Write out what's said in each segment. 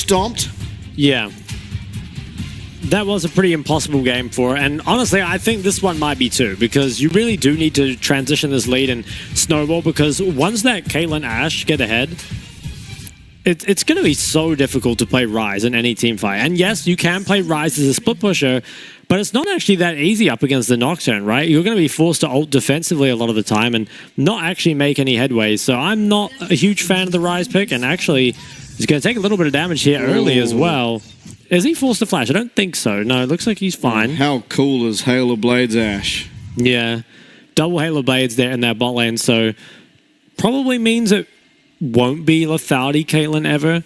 stomped. Yeah. That was a pretty impossible game for her. And honestly, I think this one might be too, because you really do need to transition this lead and snowball, because once that Caitlyn Ashe get ahead, it's going to be so difficult to play Ryze in any team fight. And yes, you can play Ryze as a split pusher, but it's not actually that easy up against the Nocturne, right? You're going to be forced to ult defensively a lot of the time and not actually make any headway. So I'm not a huge fan of the Ryze pick, and actually he's going to take a little bit of damage here early as well. Is he forced to flash? I don't think so. No, it looks like he's fine. How cool is Halo Blades Ashe? Yeah. Double Halo Blades there in that bot lane, so probably means it won't be lethality Caitlyn ever.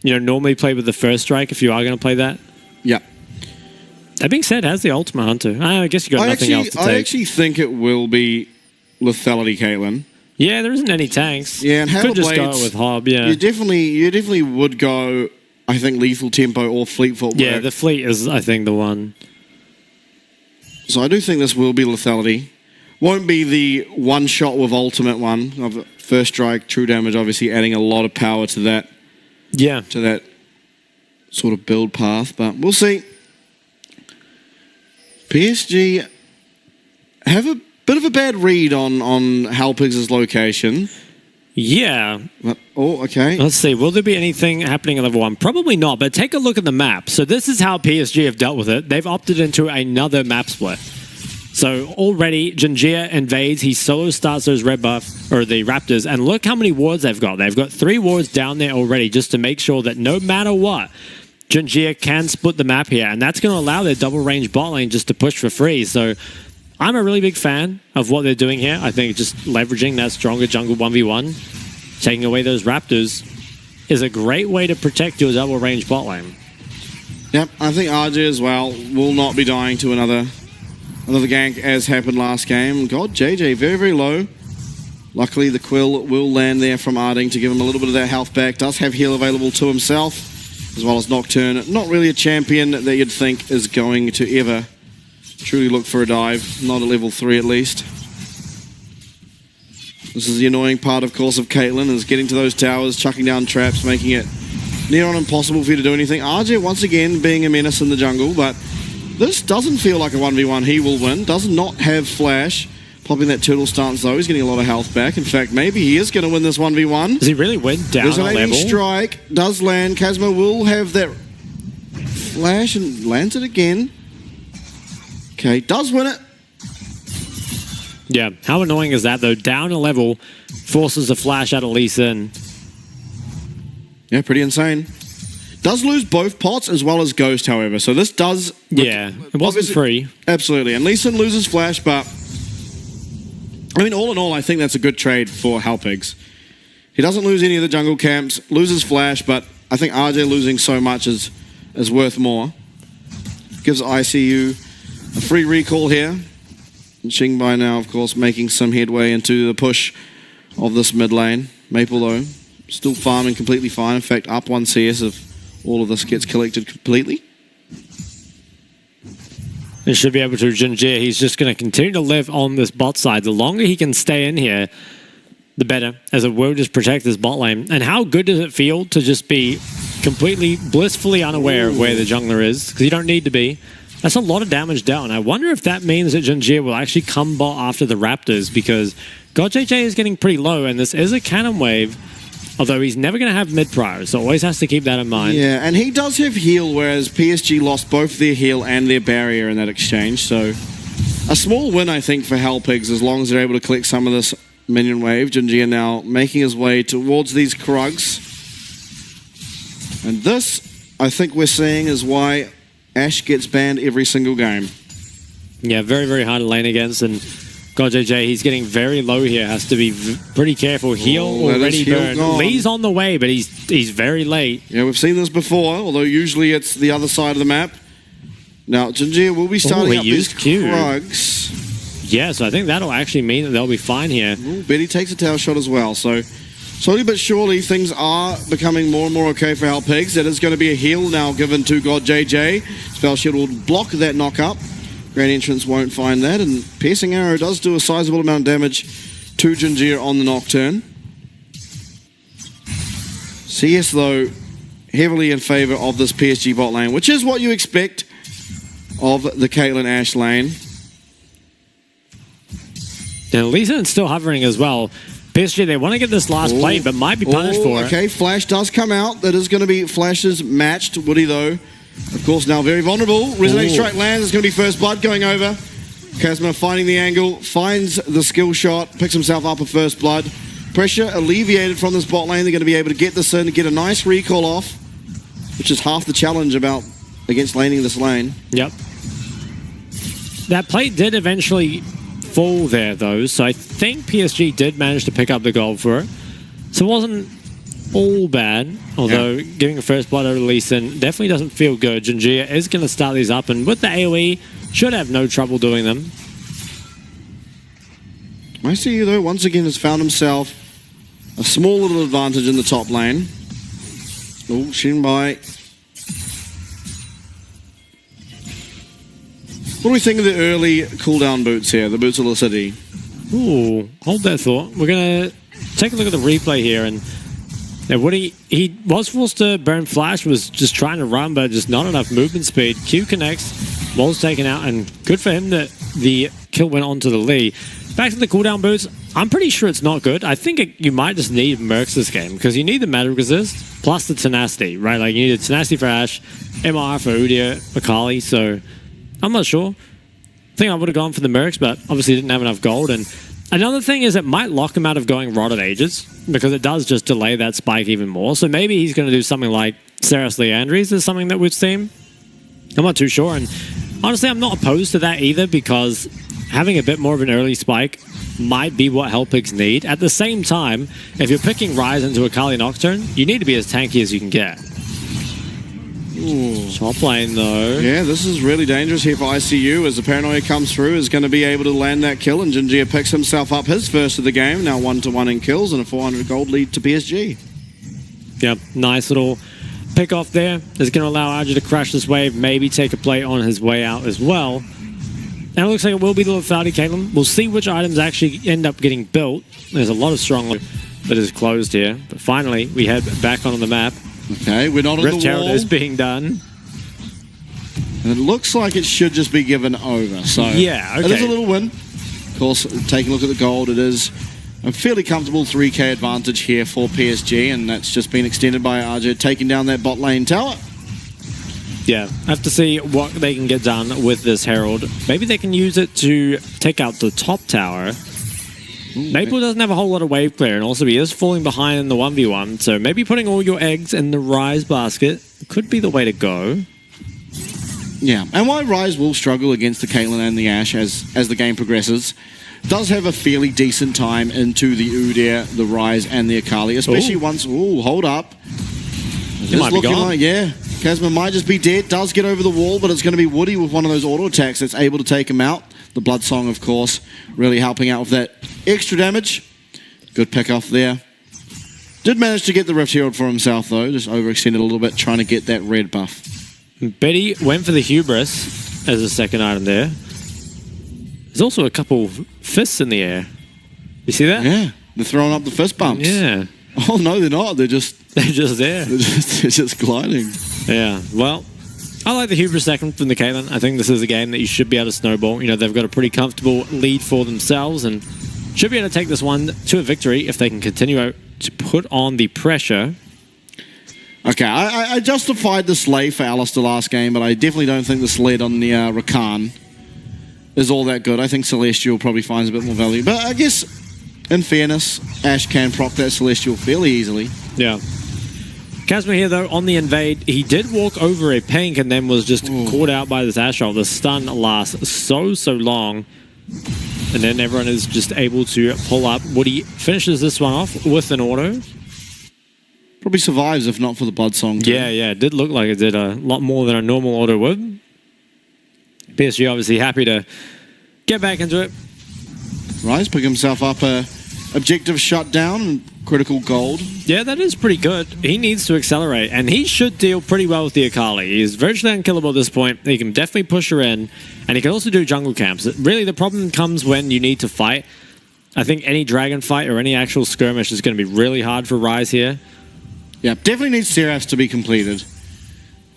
You know, normally play with the first strike if you are going to play that. Yep. That being said, has the ultimate Hunter. I guess you got nothing else to take. I actually think it will be lethality Caitlyn. Yeah, there isn't any tanks. Yeah, and Halo could just Blades, go with Hob, yeah. You definitely would go, I think, lethal tempo or fleet footwork. Yeah, the fleet is, I think, the one. So I do think this will be lethality. Won't be the one shot with ultimate one of first strike, true damage, obviously adding a lot of power to that. Yeah. To that sort of build path, but we'll see. PSG have a bit of a bad read on Halpigs' location. Yeah. But, oh, okay. Let's see. Will there be anything happening at level 1? Probably not, but take a look at the map. So this is how PSG have dealt with it. They've opted into another map split. So already, Jungir invades. He solo starts those red buff, or the Raptors, and look how many wards they've got. They've got 3 wards down there already just to make sure that no matter what, Jungir can split the map here, and that's going to allow their double range bot lane just to push for free. So I'm a really big fan of what they're doing here. I think just leveraging that stronger jungle 1v1, taking away those Raptors, is a great way to protect your double range bot lane. Yep, I think RJ as well will not be dying to another gank as happened last game. God, JJ very, very low. Luckily, the Quill will land there from Arding to give him a little bit of that health back. Does have heal available to himself, as well as Nocturne. Not really a champion that you'd think is going to ever truly look for a dive. Not at level 3 at least. This is the annoying part, of course, of Caitlyn, is getting to those towers, chucking down traps, making it near on impossible for you to do anything. RJ, once again, being a menace in the jungle, but this doesn't feel like a 1v1 he will win. Does not have flash. Popping that turtle stance, though. He's getting a lot of health back. In fact, maybe he is going to win this 1v1. Does he really win down There's an a level? strike. Does land. Kazma will have that flash and lands it again. Okay, does win it. Yeah, how annoying is that, though? Down a level, forces a flash out of Lee Sin. Yeah, pretty insane. Does lose both pots as well as Ghost, however. So this does... Yeah, it wasn't free. Absolutely. And Lee Sin loses flash, but... I mean, all in all, I think that's a good trade for Halpigs. He doesn't lose any of the jungle camps, loses flash, but I think RJ losing so much is worth more. Gives ICU a free recall here. And Xingbai now, of course, making some headway into the push of this mid lane. Maple, though, still farming completely fine. In fact, up 1 CS if all of this gets collected completely. He should be able to. Jungir, he's just going to continue to live on this bot side. The longer he can stay in here, the better, as it will just protect this bot lane. And how good does it feel to just be completely blissfully unaware of where the jungler is? Because you don't need to be. That's a lot of damage down. I wonder if that means that Jungir will actually come bot after the Raptors, because God JJ is getting pretty low, and this is a cannon wave. Although he's never going to have mid-prior, so always has to keep that in mind. Yeah, and he does have heal, whereas PSG lost both their heal and their barrier in that exchange. So a small win, I think, for Halpigs, as long as they're able to collect some of this minion wave. Jungir now making his way towards these Krugs. And this, I think we're seeing, is why Ashe gets banned every single game. Yeah, very, very hard to lane against, and God JJ, he's getting very low here. Has to be pretty careful. Heal already burned. Lee's on the way, but he's very late. Yeah, we've seen this before, although usually it's the other side of the map. Now, Jungir will be starting up these Krugs. Yeah, so I think that'll actually mean that they'll be fine here. Ooh, Betty takes a tail shot as well, so slowly but surely things are becoming more and more okay for Halpigs. That is going to be a heal now given to God JJ. Spell Shield will block that knock up. Grand Entrance won't find that, and Piercing Arrow does do a sizable amount of damage to Jungir on the Nocturne. CS, though, heavily in favor of this PSG bot lane, which is what you expect of the Caitlyn Ashe lane. And Lee Sin's still hovering as well. PSG, they want to get this last play, but might be punished for it. Okay, Flash does come out. That is going to be Flash's matched. Woody, though, of course, now very vulnerable. Resonating Strike lands. It's going to be first blood going over. Kazma finding the angle, finds the skill shot, picks himself up a first blood. Pressure alleviated from this bot lane. They're going to be able to get this in, get a nice recall off, which is half the challenge against laning this lane. Yep. That plate did eventually fall there, though, so I think PSG did manage to pick up the gold for it. So it wasn't all bad, although giving a first blood over Lee Sin definitely doesn't feel good. Jinjia is going to start these up, and with the AoE, should have no trouble doing them. I see you, though, once again has found himself a small little advantage in the top lane. Oh, Shinbai. What do we think of the early cooldown boots here, the boots of the city? Ooh, hold that thought. We're going to take a look at the replay here, and what he was forced to burn Flash, was just trying to run, but just not enough movement speed. Q connects, wall's taken out, and good for him that the kill went on to the Lee. Back to the cooldown boots, I'm pretty sure it's not good. I think you might just need Mercs this game, because you need the magic resist plus the tenacity, right? Like, you need a tenacity for Ashe, MR for Udyr, Akali, so I'm not sure. I think I would have gone for the Mercs, but obviously didn't have enough gold. And another thing is it might lock him out of going Rotted Ages, because it does just delay that spike even more. So maybe he's going to do something like Ceres Leandries is something that we've seen. I'm not too sure. And honestly, I'm not opposed to that either, because having a bit more of an early spike might be what Hellpigs need. At the same time, if you're picking Ryze into Akali Nocturne, you need to be as tanky as you can get. Ooh. Top lane, though. Yeah, this is really dangerous here for ICU, as the Paranoia comes through, is going to be able to land that kill, and Jinjia picks himself up his first of the game, now 1-1 in kills, and a 400 gold lead to PSG. Yep, nice little pick off there. It's going to allow Arja to crash this wave, maybe take a play on his way out as well. And it looks like it will be the lethality Caitlyn. We'll see which items actually end up getting built. There's a lot of strong that is closed here, but finally we head back onto the map. Okay, we're not on Rift the wall. Herald is being done. And it looks like it should just be given over. So yeah, okay. It is a little win. Of course, taking a look at the gold, it is a fairly comfortable 3k advantage here for PSG, and that's just been extended by RJ taking down that bot lane tower. Yeah, I have to see what they can get done with this Herald. Maybe they can use it to take out the top tower. Maple doesn't have a whole lot of wave clear, and also he is falling behind in the 1v1, so maybe putting all your eggs in the Ryze basket could be the way to go. Yeah, and while Ryze will struggle against the Caitlyn and the Ashe as the game progresses, does have a fairly decent time into the Udyr, the Ryze, and the Akali, especially once... Ooh, hold up. It might be gone. Like, yeah, Kazma might just be dead, does get over the wall, but it's going to be Woody with one of those auto attacks that's able to take him out. The Blood Song, of course, really helping out with that extra damage. Good pick off there. Did manage to get the Rift Herald for himself, though. Just overextended a little bit, trying to get that red buff. Betty went for the Hubris as a second item there. There's also a couple fists in the air. You see that? Yeah, they're throwing up the fist bumps. Yeah. Oh, no, they're not. They're just there. They're just gliding. Yeah, well, I like the Hubris second from the Caitlyn. I think this is a game that you should be able to snowball. You know, they've got a pretty comfortable lead for themselves and should be able to take this one to a victory if they can continue to put on the pressure. Okay, I justified the Slay for Alistair last game, but I definitely don't think the Sled on the Rakan is all that good. I think Celestial probably finds a bit more value. But I guess, in fairness, Ashe can proc that Celestial fairly easily. Yeah. Kazma here, though, on the invade, he did walk over a pink and then was just caught out by this Ashe roll. The stun lasts so long. And then everyone is just able to pull up. Woody finishes this one off with an auto. Probably survives if not for the Blood Song. Yeah, it did look like it did a lot more than a normal auto would. PSG obviously happy to get back into it. Ryze pick himself up a objective shutdown and critical gold. Yeah, that is pretty good. He needs to accelerate, and he should deal pretty well with the Akali. He's virtually unkillable at this point. He can definitely push her in, and he can also do jungle camps. Really, the problem comes when you need to fight. I think any dragon fight or any actual skirmish is going to be really hard for Ryze here. Yeah, definitely needs Seraphs to be completed.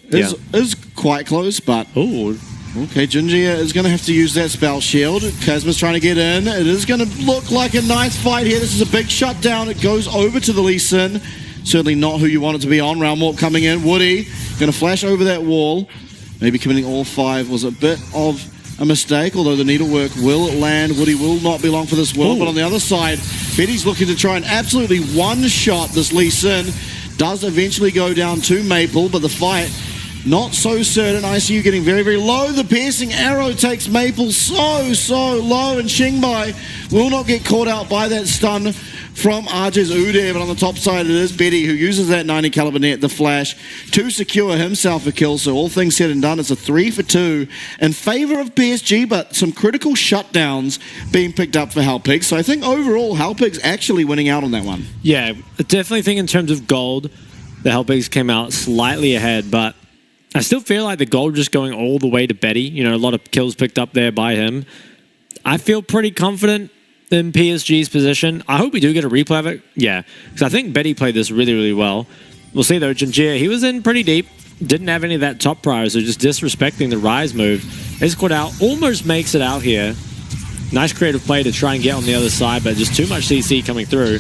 Is quite close, but... Ooh. Okay, Junjie is going to have to use that spell shield. Kazma's trying to get in. It is going to look like a nice fight here. This is a big shutdown. It goes over to the Lee Sin. Certainly not who you want it to be on. Round Warp coming in. Woody going to flash over that wall. Maybe committing all 5 was a bit of a mistake, although the needlework will land. Woody will not be long for this world. Ooh. But on the other side, Betty's looking to try and absolutely one-shot this Lee Sin. Does eventually go down to Maple, but the fight... not so certain. ICU getting very, very low. The piercing arrow takes Maple so low, and Xingbai will not get caught out by that stun from RJ's Udair, but on the top side it is Betty who uses that 90 caliber net, the flash, to secure himself a kill. So all things said and done, it's a 3 for 2 in favor of PSG, but some critical shutdowns being picked up for Halpix. So I think overall Halpix actually winning out on that one. Yeah, I definitely think in terms of gold, the Halpix came out slightly ahead, but I still feel like the gold just going all the way to Betty. You know, a lot of kills picked up there by him. I feel pretty confident in PSG's position. I hope we do get a replay of it. Yeah, because I think Betty played this really, really well. We'll see, though. Junjie, he was in pretty deep. Didn't have any of that top prior, so just disrespecting the Rise move. Is caught out. Almost makes it out here. Nice creative play to try and get on the other side, but just too much CC coming through.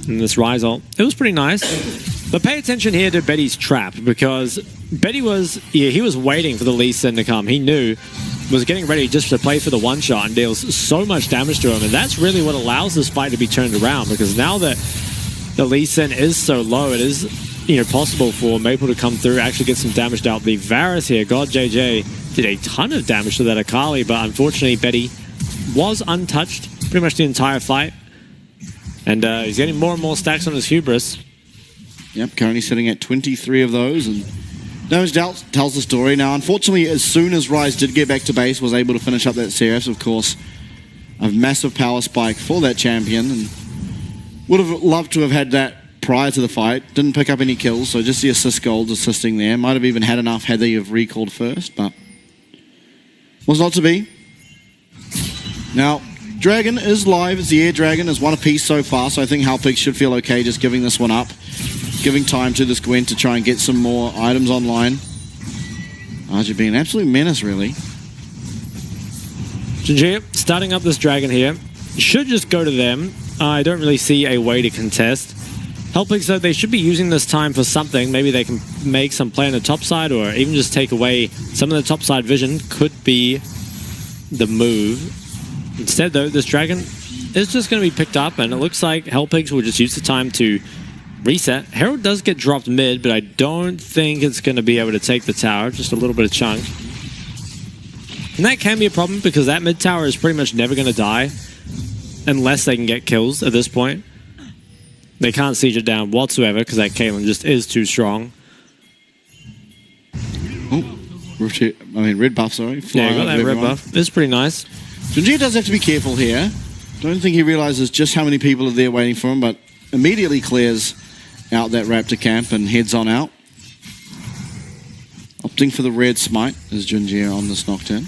And this Rise ult. It was pretty nice. But pay attention here to Betty's trap, because Betty was, he was waiting for the Lee Sin to come. He knew, was getting ready just to play for the one shot and deals so much damage to him. And that's really what allows this fight to be turned around, because now that the Lee Sin is so low, it is, you know, possible for Maple to come through, actually get some damage out. The Varus here, God JJ, did a ton of damage to that Akali, but unfortunately Betty was untouched pretty much the entire fight. And he's getting more and more stacks on his hubris. Yep, currently sitting at 23 of those, and Damage Dealt tells the story. Now, unfortunately, as soon as Rise did get back to base, was able to finish up that Seraphs, of course, a massive power spike for that champion, and would have loved to have had that prior to the fight. Didn't pick up any kills, so just the assist gold assisting there. Might have even had enough had they have recalled first, but was not to be. Now, Dragon is live. It's the Air Dragon. Is one apiece so far, so I think Halpix should feel okay just giving this one up. Giving time to this Gwen to try and get some more items online. RJ being an absolute menace, really. Junjie starting up this Dragon here. Should just go to them. I don't really see a way to contest. Halpix, though, they should be using this time for something. Maybe they can make some play on the top side, or even just take away some of the top side vision. Could be the move. Instead, though, this Dragon is just going to be picked up, and it looks like Halpix will just use the time to reset. Herald does get dropped mid, but I don't think it's going to be able to take the tower. Just a little bit of chunk. And that can be a problem, because that mid tower is pretty much never going to die unless they can get kills at this point. They can't siege it down whatsoever, because that Caitlyn just is too strong. Oh, red buff, sorry. Yeah, got that red buff. It's pretty nice. Junjie does have to be careful here. Don't think he realizes just how many people are there waiting for him, but immediately clears out that Raptor camp and heads on out. Opting for the red smite is Junjie on this Nocturne.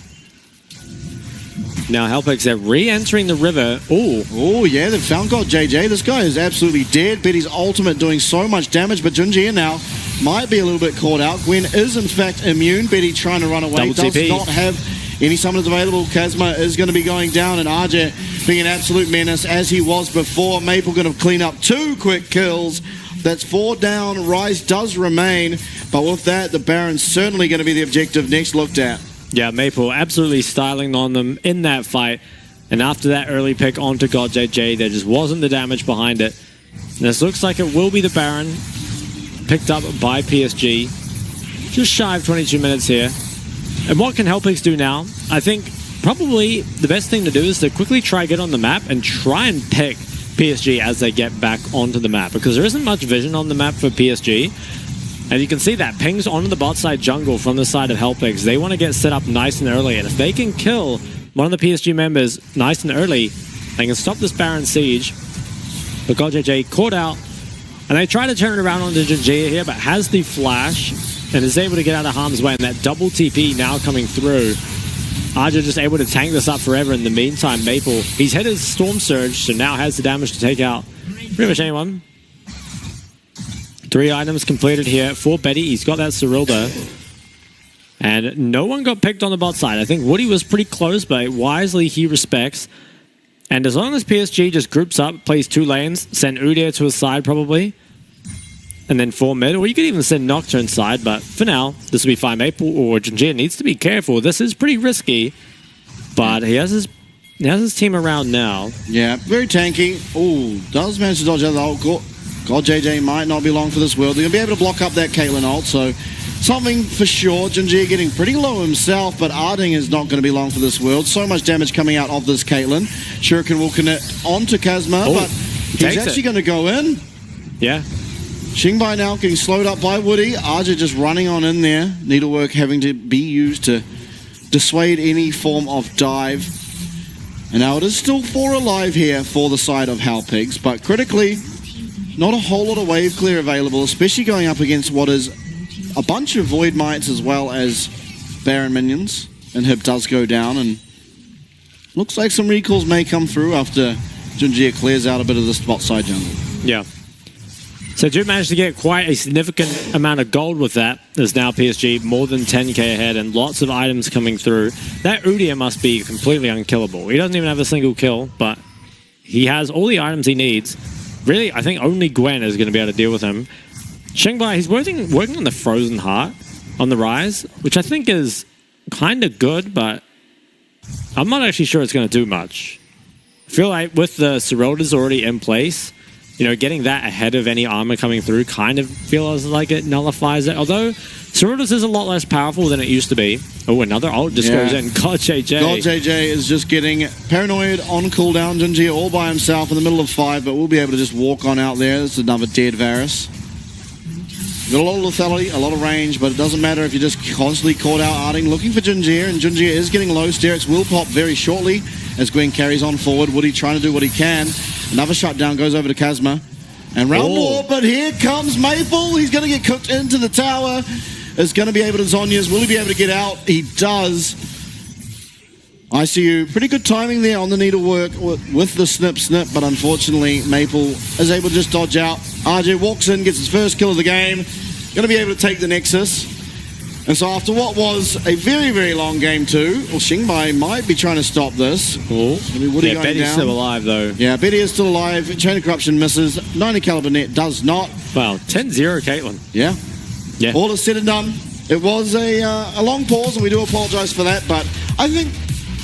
Now Halpix, they're re-entering the river. Oh yeah, they've found God JJ. This guy is absolutely dead. Betty's ultimate doing so much damage, but Junjie now might be a little bit caught out. Gwen is in fact immune. Betty trying to run away. Does not have any summoners available. Kazma is going to be going down, and RJ being an absolute menace as he was before. Maple going to clean up 2 quick kills. That's 4 down. Rise does remain, but with that, the Baron's certainly going to be the objective next looked at. Yeah, Maple absolutely styling on them in that fight. And after that early pick onto God JJ, there just wasn't the damage behind it. And this looks like it will be the Baron picked up by PSG. Just shy of 22 minutes here. And what can Halpix do now? I think probably the best thing to do is to quickly try get on the map and try and pick PSG as they get back onto the map, because there isn't much vision on the map for PSG. And you can see that pings onto the bot side jungle from the side of Halpix. They want to get set up nice and early, and if they can kill one of the PSG members nice and early, they can stop this Baron siege. But God JJ caught out, and they try to turn it around onto Junjie here, but has the flash and is able to get out of harm's way, and that double TP now coming through. RJ just able to tank this up forever. In the meantime, Maple, he's hit his Storm Surge, so now has the damage to take out pretty much anyone. 3 items completed here for Betty. He's got that Cyrilda. And no one got picked on the bot side. I think Woody was pretty close, but wisely he respects. And as long as PSG just groups up, plays 2 lanes, send Udyr to his side probably, and then 4 mid, or you could even send Nocturne side, but for now, this will be fine. Maple or Jinjin needs to be careful. This is pretty risky, but he has his team around now. Yeah, very tanky. Oh, does manage to dodge out the ult. God JJ might not be long for this world. They're going to be able to block up that Caitlyn ult, so something for sure. Jinjin getting pretty low himself, but Arding is not going to be long for this world. So much damage coming out of this Caitlyn. Shuriken will connect onto Kazma, but he's actually going to go in. Yeah. Xingbai now getting slowed up by Woody. RJ just running on in there. Needlework having to be used to dissuade any form of dive. And now it is still 4 alive here for the side of Halpigs, but critically, not a whole lot of wave clear available, especially going up against what is a bunch of Void Mites as well as Baron minions. And Hib does go down, and looks like some recalls may come through after Junjia clears out a bit of the spot side jungle. Yeah. So Duke managed to get quite a significant amount of gold with that. There's now PSG more than 10k ahead and lots of items coming through. That Udyr must be completely unkillable. He doesn't even have a single kill, but he has all the items he needs. Really, I think only Gwen is going to be able to deal with him. Xingbai, he's working on the Frozen Heart on the Rise, which I think is kind of good, but I'm not actually sure it's going to do much. I feel like with the Cyrildas already in place, you know, getting that ahead of any armor coming through kind of feels like it nullifies it. Although Cyrildas is a lot less powerful than it used to be. Oh, another ult just goes in. God JJ. God JJ is just getting paranoid on cooldown. Junjia all by himself in the middle of 5, but we'll be able to just walk on out there. This is another dead Varus. Got a lot of lethality, a lot of range, but it doesn't matter if you're just constantly caught out Arding looking for Junjia, and Junjia is getting low. Sterix will pop very shortly as Gwen carries on forward. Woody trying to do what he can. Another shutdown goes over to Kazma. And round more, but here comes Maple. He's going to get cooked into the tower. Is going to be able to Zhonya's. Will he be able to get out? He does. ICU, pretty good timing there on the needlework with the snip, but unfortunately Maple is able to just dodge out. RJ walks in, gets his first kill of the game. Going to be able to take the Nexus. And so after what was a very, very long game 2, well, Xingbai might be trying to stop this. Yeah, Betty's still alive though. Yeah, Betty is still alive. Chain of Corruption misses. 90 caliber net does not. Wow, 10-0 Caitlyn. Yeah. All is said and done. It was a long pause, and we do apologize for that, but I think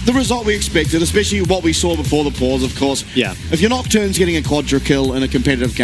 the result we expected, especially what we saw before the pause, of course. Yeah. If your Nocturne's getting a quadra kill in a competitive game,